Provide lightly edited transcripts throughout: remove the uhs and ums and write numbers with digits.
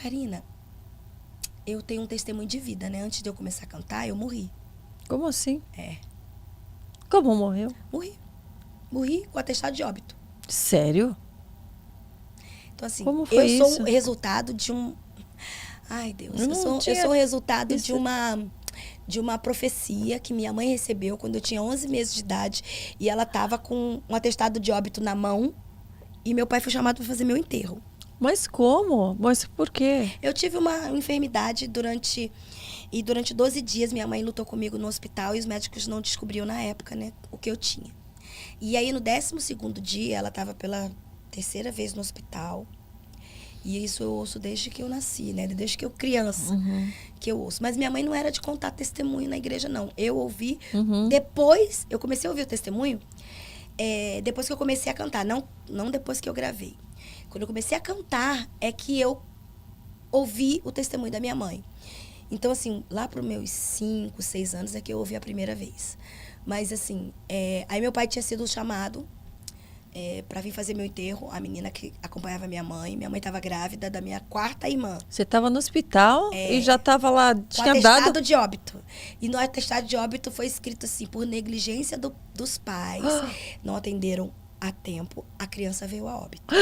Karina, eu tenho um testemunho de vida, né? Antes de eu começar a cantar, eu morri. Como assim? É, Como morreu? morri. Morri com atestado de óbito. Sério? Então, assim, Como foi eu sou isso? o resultado de um... Ai, Deus. Eu Eu não sou tinha o resultado isso. de uma profecia que minha mãe recebeu quando eu tinha 11 meses de idade. E ela estava com um atestado de óbito na mão. E meu pai foi chamado para fazer meu enterro. Mas como? Mas por quê? Eu tive uma enfermidade durante 12 dias minha mãe lutou comigo no hospital e os médicos não descobriam na época, né, o que eu tinha. E aí no 12º dia ela estava pela terceira vez no hospital. E isso eu ouço desde que eu nasci, né? Desde que eu criança, que eu ouço. Mas minha mãe não era de contar testemunho na igreja, não. Eu ouvi depois, eu comecei a ouvir o testemunho depois que eu comecei a cantar, não depois que eu gravei. Quando eu comecei a cantar, é que eu ouvi o testemunho da minha mãe. Então, assim, lá para os meus 5, 6 anos é que eu ouvi a primeira vez. Mas, assim, aí meu pai tinha sido chamado para vir fazer meu enterro. A menina que acompanhava minha mãe estava grávida da minha 4ª irmã. Você estava no hospital e já estava lá, Com tinha atestado dado... de óbito. E no atestado de óbito foi escrito assim, por negligência dos pais, não atenderam a tempo, a criança veio a óbito.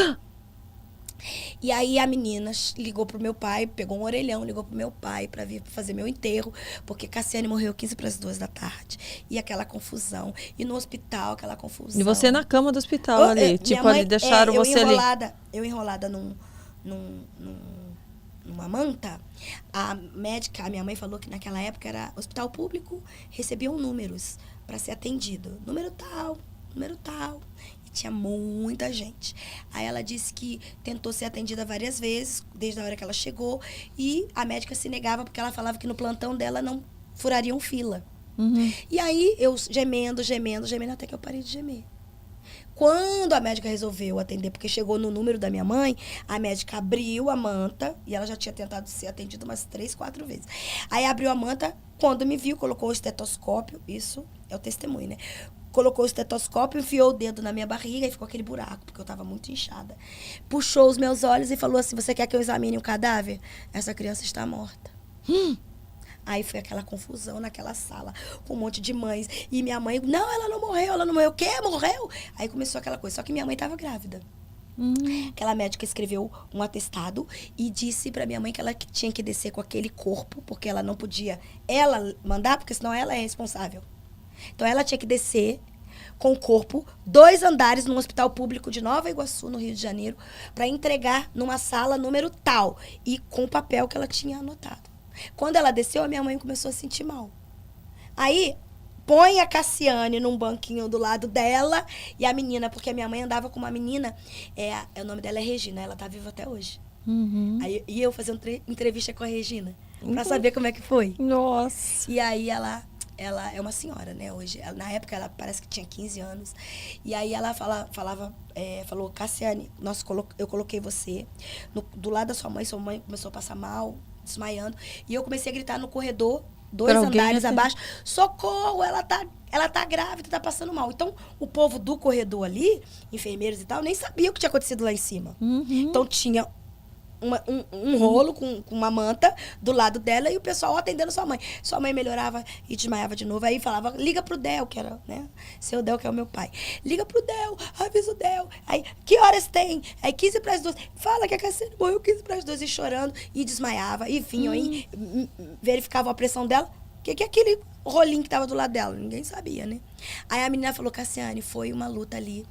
E aí a menina ligou pro meu pai, pegou um orelhão, ligou pro meu pai para vir fazer meu enterro, porque Cassiane morreu 15 para as 2 da tarde. E aquela confusão. E no hospital, aquela confusão. E você na cama do hospital ali, tipo, ali deixaram você ali. Eu enrolada numa manta, a médica, a minha mãe falou que naquela época era hospital público, recebiam números para ser atendido. Número tal. E tinha muita gente. Aí ela disse que tentou ser atendida várias vezes, desde a hora que ela chegou, e a médica se negava porque ela falava que no plantão dela não furariam fila. E aí eu gemendo, até que eu parei de gemer. Quando a médica resolveu atender, porque chegou no número da minha mãe, a médica abriu a manta, e ela já tinha tentado ser atendida umas 3, 4 vezes. Aí abriu a manta, quando me viu, colocou o estetoscópio, isso é o testemunho, né? Colocou o estetoscópio, enfiou o dedo na minha barriga e ficou aquele buraco, porque eu estava muito inchada. Puxou os meus olhos e falou assim, você quer que eu examine o cadáver? Essa criança está morta. Aí foi aquela confusão naquela sala, com um monte de mães. E minha mãe, não, ela não morreu. O quê? Morreu? Aí começou aquela coisa. Só que minha mãe estava grávida. Aquela médica escreveu um atestado e disse para minha mãe que ela tinha que descer com aquele corpo, porque ela não podia ela mandar, porque senão ela é responsável. Então ela tinha que descer com o corpo, 2 andares num hospital público de Nova Iguaçu, no Rio de Janeiro, para entregar numa sala número tal e com o papel que ela tinha anotado. Quando ela desceu, a minha mãe começou a sentir mal. Aí, põe a Cassiane num banquinho do lado dela e a menina, porque a minha mãe andava com uma menina, o nome dela é Regina, ela tá viva até hoje. Aí, e eu fazendo entrevista com a Regina, pra saber como é que foi. Nossa. E aí ela é uma senhora, né, hoje. Na época, ela parece que tinha 15 anos. E aí ela falou, Cassiane, eu coloquei você do lado da sua mãe começou a passar mal, desmaiando. E eu comecei a gritar no corredor, 2 andares abaixo, socorro, ela tá grávida, tá passando mal. Então, o povo do corredor ali, enfermeiros e tal, nem sabia o que tinha acontecido lá em cima. Então, tinha um rolo com uma manta do lado dela e o pessoal atendendo sua mãe. Sua mãe melhorava e desmaiava de novo. Aí falava, liga pro Del, que era, né? Seu Del, que é o meu pai. Liga pro Del, avisa o Del. Aí, que horas tem? Aí, 15 para as 2. Fala que a Cassiane morreu 15 para as 2 e chorando e desmaiava. E vinham aí, verificavam a pressão dela. O que é aquele rolinho que tava do lado dela? Ninguém sabia, né? Aí a menina falou, Cassiane, foi uma luta ali.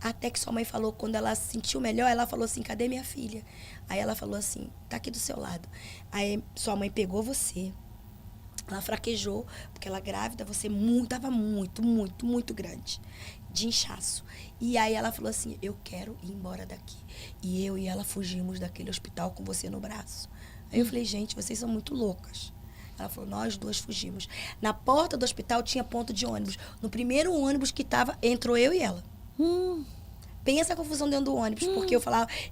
Até que sua mãe falou, quando ela se sentiu melhor, ela falou assim, cadê minha filha? Aí ela falou assim, tá aqui do seu lado. Aí sua mãe pegou você, ela fraquejou, porque ela grávida, você tava muito grande, de inchaço. E aí ela falou assim, eu quero ir embora daqui. E eu e ela fugimos daquele hospital com você no braço. Aí eu falei, gente, vocês são muito loucas. Ela falou, nós 2 fugimos. Na porta do hospital tinha ponto de ônibus. No primeiro ônibus que tava, entrou eu e ela. Pensa a confusão dentro do ônibus, porque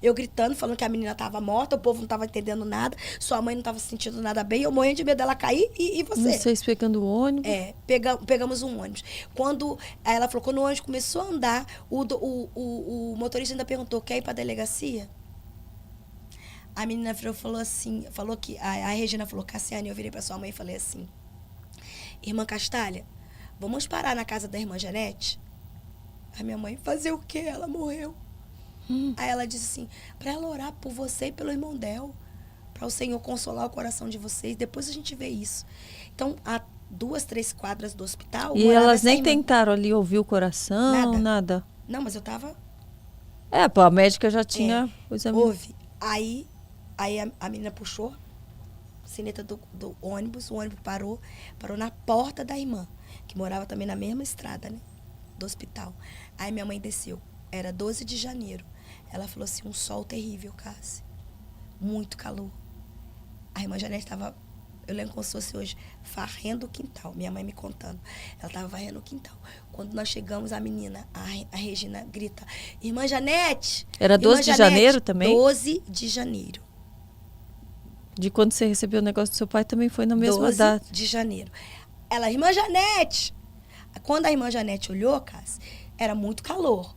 eu gritando, falando que a menina estava morta, o povo não estava entendendo nada, sua mãe não estava se sentindo nada bem, eu morrendo de medo dela cair e você. Vocês pegando o ônibus? Pegamos um ônibus. Aí ela falou, quando o ônibus começou a andar, o motorista ainda perguntou, quer ir para a delegacia? A menina falou assim, falou que a Regina falou, Cassiane, eu virei pra sua mãe e falei assim, irmã Castalha, vamos parar na casa da irmã Janete? A minha mãe, fazer o quê? Ela morreu. Aí ela disse assim, pra ela orar por você e pelo irmão Del, para o Senhor consolar o coração de vocês, depois a gente vê isso. Então, a 2, 3 quadras do hospital. E elas nem tentaram ali ouvir o coração, nada. Não, mas eu tava... Pô, a médica já tinha o exame. Houve. Aí a menina puxou a sineta do ônibus, o ônibus parou na porta da irmã, que morava também na mesma estrada, né, do hospital. Aí minha mãe desceu. Era 12 de janeiro. Ela falou assim, um sol terrível, Cássia. Muito calor. A irmã Janete estava, eu lembro como se fosse hoje, varrendo o quintal. Minha mãe me contando. Ela estava varrendo o quintal. Quando nós chegamos, a menina, a Regina, grita, irmã Janete! Era 12 de janeiro também? 12 de janeiro. De quando você recebeu o negócio do seu pai, também foi na mesma data. 12 de janeiro. Ela, irmã Janete! Quando a irmã Janete olhou, Cássia, era muito calor.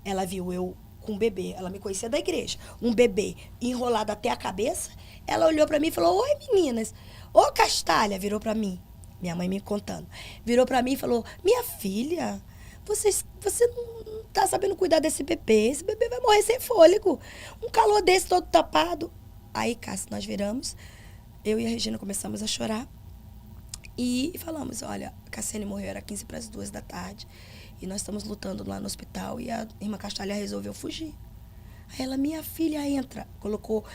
Ela viu eu com um bebê, ela me conhecia da igreja, um bebê enrolado até a cabeça. Ela olhou pra mim e falou, oi meninas, ô Castalha, virou pra mim, minha mãe me contando, virou pra mim e falou, minha filha, você não tá sabendo cuidar desse bebê, esse bebê vai morrer sem fôlego, um calor desse todo tapado. Aí, Cássia, nós viramos, eu e a Regina começamos a chorar e falamos, olha, a Cassiane morreu, era 15 para as 2 da tarde, e nós estamos lutando lá no hospital e a irmã Castalha resolveu fugir. Aí ela, minha filha, entra. Colocou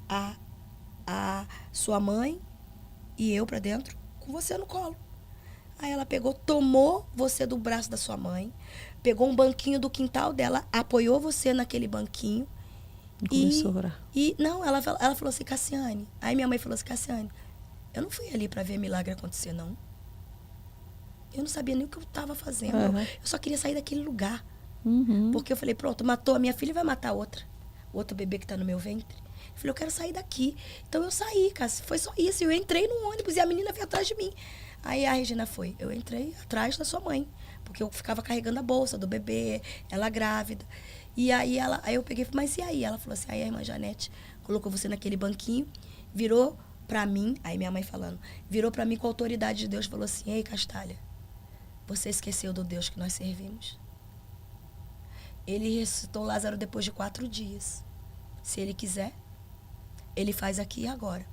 a sua mãe e eu pra dentro, com você no colo. Aí ela pegou, tomou você do braço da sua mãe, pegou um banquinho do quintal dela, apoiou você naquele banquinho. E começou a orar. Não, ela falou assim, Cassiane. Aí minha mãe falou assim, Cassiane, eu não fui ali pra ver milagre acontecer, não. Eu não sabia nem o que eu estava fazendo. Uhum. Eu só queria sair daquele lugar. Uhum. Porque eu falei, pronto, matou a minha filha e vai matar outra. O outro bebê que está no meu ventre. Eu falei, eu quero sair daqui. Então eu saí, cara. Foi só isso. Eu entrei no ônibus e a menina veio atrás de mim. Aí a Regina foi. Eu entrei atrás da sua mãe. Porque eu ficava carregando a bolsa do bebê, ela grávida. E aí eu peguei, mas e aí? Ela falou assim, aí a irmã Janete colocou você naquele banquinho, virou pra mim, aí minha mãe falando, virou pra mim com a autoridade de Deus, falou assim, ei, Castalha, você esqueceu do Deus que nós servimos? Ele ressuscitou Lázaro depois de 4 dias. Se ele quiser, ele faz aqui e agora.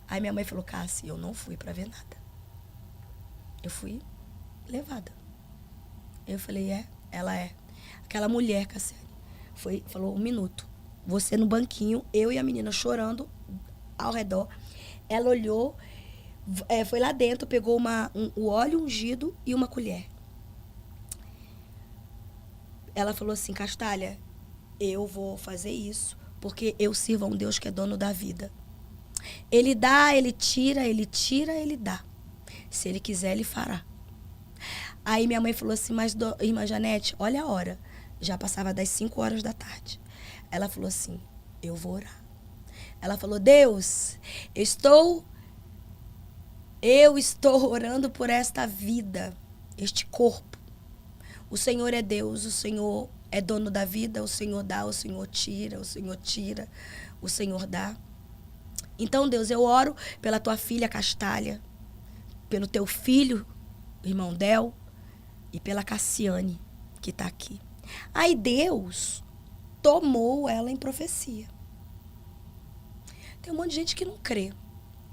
Aí minha mãe falou, Cássia, eu não fui pra ver nada. Eu fui levada. Eu falei, ela é. Aquela mulher, Cassiane, falou 1 minuto. Você no banquinho, eu e a menina chorando ao redor. Ela olhou, foi lá dentro, pegou o óleo ungido e uma colher. Ela falou assim, Castalha, eu vou fazer isso porque eu sirvo a um Deus que é dono da vida. Ele dá, ele tira, ele dá. Se ele quiser, ele fará. Aí minha mãe falou assim, mas irmã Janete, olha a hora. Já passava das 5 horas da tarde. Ela falou assim, eu vou orar. Ela falou, Deus, eu estou orando por esta vida, este corpo. O Senhor é Deus, o Senhor é dono da vida, o Senhor dá, o Senhor tira, o Senhor dá. Então, Deus, eu oro pela tua filha Castalha, pelo teu filho, irmão Del, e pela Cassiane, que está aqui. Aí Deus tomou ela em profecia. Tem um monte de gente que não crê,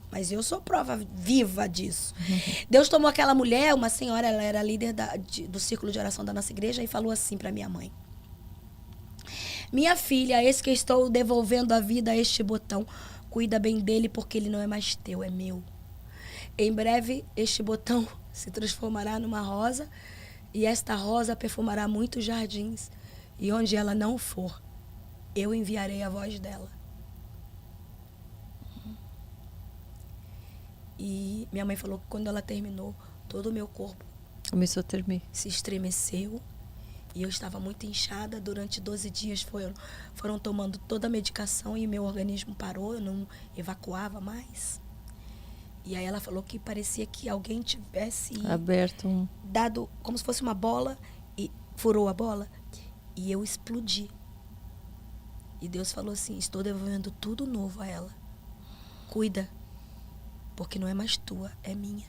mas eu sou prova viva disso. Deus tomou aquela mulher, uma senhora, ela era líder do círculo de oração da nossa igreja, e falou assim para minha mãe, minha filha, eis que estou devolvendo a vida a este botão, cuida bem dele porque ele não é mais teu, é meu. Em breve este botão se transformará numa rosa e esta rosa perfumará muitos jardins, e onde ela não for, eu enviarei a voz dela. E minha mãe falou que quando ela terminou, todo o meu corpo começou a tremer, se estremeceu, e eu estava muito inchada. Durante 12 dias foram tomando toda a medicação e meu organismo parou, eu não evacuava mais. E aí ela falou que parecia que alguém tivesse aberto dado como se fosse uma bola e furou a bola, e eu explodi. E Deus falou assim, estou devolvendo tudo novo a ela. Cuida, porque não é mais tua, é minha.